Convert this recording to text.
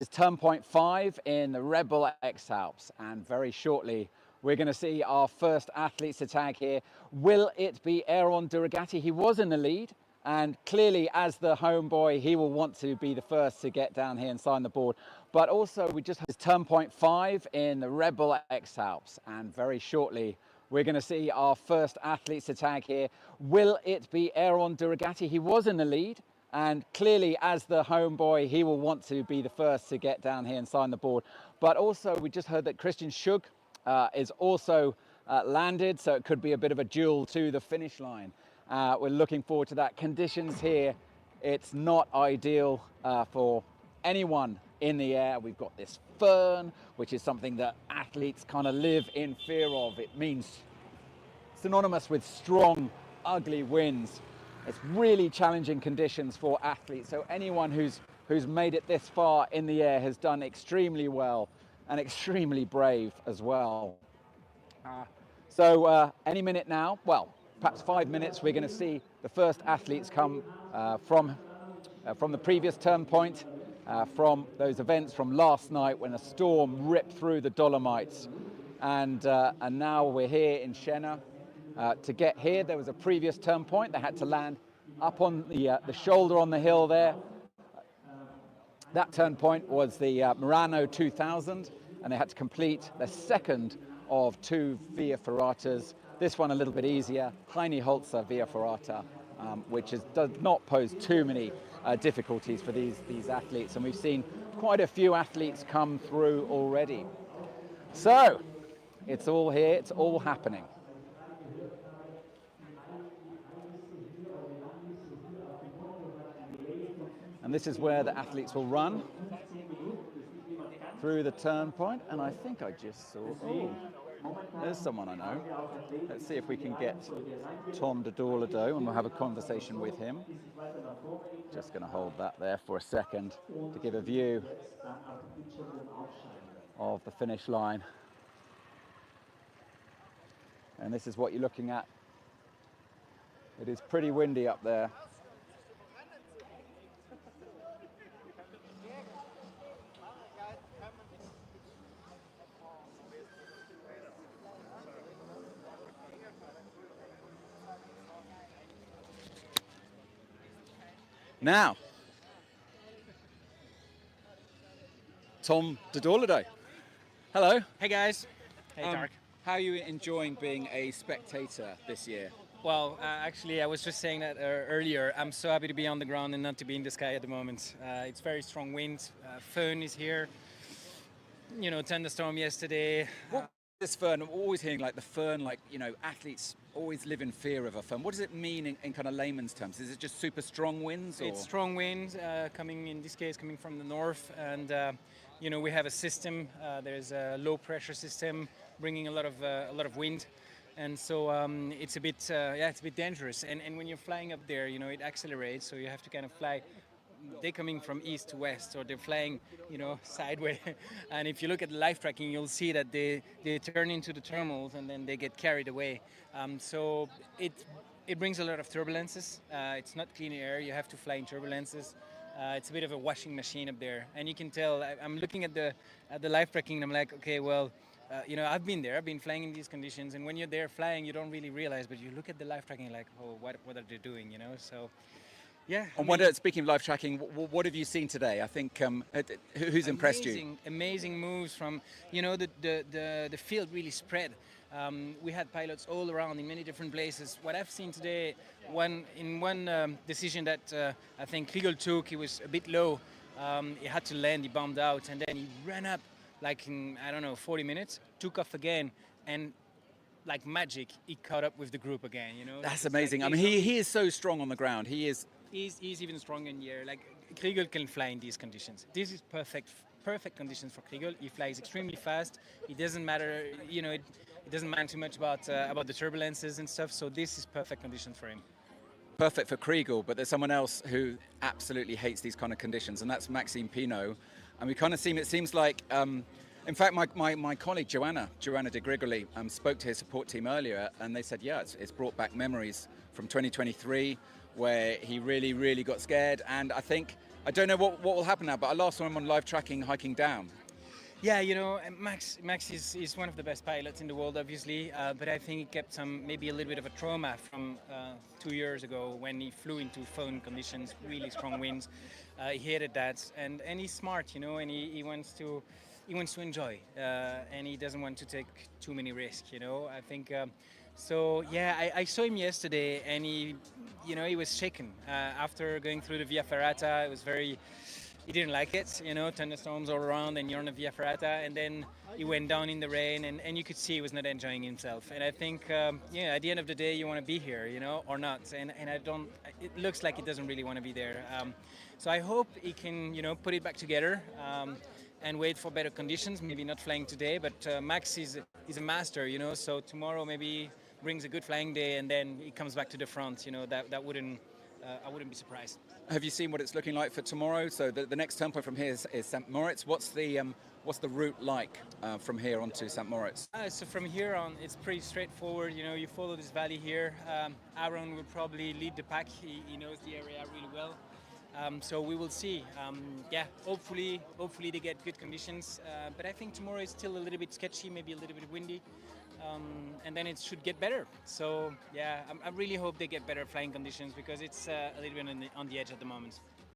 It's turn point 5 in the Rebel xalps, and very shortly we're going to see our first athletes to tag here. Will it be Aaron Duragati? He was in the lead, and clearly as the homeboy he will want to be the first to get down here and sign the board. But also we just had turn point 5 in the Rebel xalps, and very shortly we're going to see our first athletes to tag here. Will it be Aaron Duragati? He was in the lead, and clearly as the homeboy he will want to be the first to get down here and sign the board. But also we just heard that Christian Schug is also landed, so it could be a bit of a duel to the finish line. We're looking forward to that. Conditions here, it's not ideal for anyone in the air. We've got this fern, which is something that athletes kind of live in fear of. It means synonymous with strong, ugly winds. It's really challenging conditions for athletes. So anyone who's made it this far in the air has done extremely well and extremely brave as well. So any minute now, well, perhaps 5 minutes, we're going to see the first athletes come from the previous turn point, from those events from last night when a storm ripped through the Dolomites. And now we're here in Siena. To get here, there was a previous turn point. They had to land up on the shoulder on the hill there. That turn point was the Murano 2000, and they had to complete their second of 2 Via Ferratas. This one a little bit easier, Heine Holzer Via Ferrata, which does not pose too many difficulties for these athletes. And we've seen quite a few athletes come through already. So it's all here, it's all happening. And this is where the athletes will run through the turn point. And I think I just saw, oh, there's someone I know. Let's see if we can get Tom de Dorlado and we'll have a conversation with him. Just going to hold that there for a second to give a view of the finish line. And this is what you're looking at. It is pretty windy up there. Now, Tom de Dorlado. Hello. Hey guys. Hey Dark. How are you enjoying being a spectator this year? Well, actually, I was just saying that earlier. I'm so happy to be on the ground and not to be in the sky at the moment. It's very strong wind. Föhn is here. You know, thunderstorm yesterday. This Föhn, I'm always hearing like the Föhn, like, you know, athletes always live in fear of a Föhn. What does it mean in kind of layman's terms? Is it just super strong winds? Or? It's strong wind coming, in this case, coming from the north. And, you know, we have a system. There's a low pressure system bringing a lot of wind. And so it's a bit, it's a bit dangerous. And when you're flying up there, you know, it accelerates. So you have to kind of fly. They're coming from east to west, or they're flying, you know, sideways. And if you look at the live tracking, you'll see that they turn into the thermals and then they get carried away. So it brings a lot of turbulences. It's not clean air. You have to fly in turbulences. It's a bit of a washing machine up there, and you can tell. I'm looking at the live tracking, and I'm like, okay, well. You know, I've been there. I've been flying in these conditions, and when you're there flying, you don't really realize. But you look at the live tracking, like, oh, what are they doing? You know, so yeah. And speaking of live tracking, what have you seen today? I think who's impressed you? Amazing moves from, you know, the field really spread. We had pilots all around in many different places. What I've seen today, one decision that I think Kriegel took, he was a bit low. He had to land. He bombed out, and then he ran up. Like in, I don't know, 40 minutes, took off again, and like magic, he caught up with the group again, you know? That's amazing. Like, I mean, he is so strong on the ground. He's even stronger in the air. Like, Kriegel can fly in these conditions. This is perfect conditions for Kriegel. He flies extremely fast. It doesn't matter, you know, it doesn't matter too much about the turbulences and stuff, so this is perfect conditions for him. Perfect for Kriegel, but there's someone else who absolutely hates these kind of conditions, and that's Maxime Pinot. And we kind of it seems like, in fact, my colleague Joanna de Grigoli spoke to his support team earlier, and they said, yeah, it's brought back memories from 2023 where he really got scared. And I think I don't know what will happen now, but I last saw him on live tracking hiking down. Yeah, you know, and Max is one of the best pilots in the world, obviously. But I think he kept some maybe a little bit of a trauma from 2 years ago when he flew into phone conditions, really strong winds. He hated that, and he's smart, you know, and he wants to enjoy, and he doesn't want to take too many risks, you know. I think. So yeah, I saw him yesterday, and he was shaken after going through the Via Ferrata. It was very he didn't like it, you know, thunderstorms all around and you're on a Via Ferrata, and then he went down in the rain, and you could see he was not enjoying himself. And I think, yeah, at the end of the day, you want to be here, you know, or not. And I don't, it looks like he doesn't really want to be there. So I hope he can, you know, put it back together. And wait for better conditions. Maybe not flying today, but Max is a master, you know. So tomorrow maybe brings a good flying day, and then he comes back to the front. You know, that wouldn't I wouldn't be surprised. Have you seen what it's looking like for tomorrow? So the next tempo from here is St. Moritz. What's the route like from here onto St. Moritz? So from here on, it's pretty straightforward. You know, you follow this valley here. Aaron will probably lead the pack. He knows the area really well. So we will see. Yeah, hopefully they get good conditions. But I think tomorrow is still a little bit sketchy, maybe a little bit windy. And then it should get better. So yeah, I really hope they get better flying conditions because it's a little bit on the edge at the moment.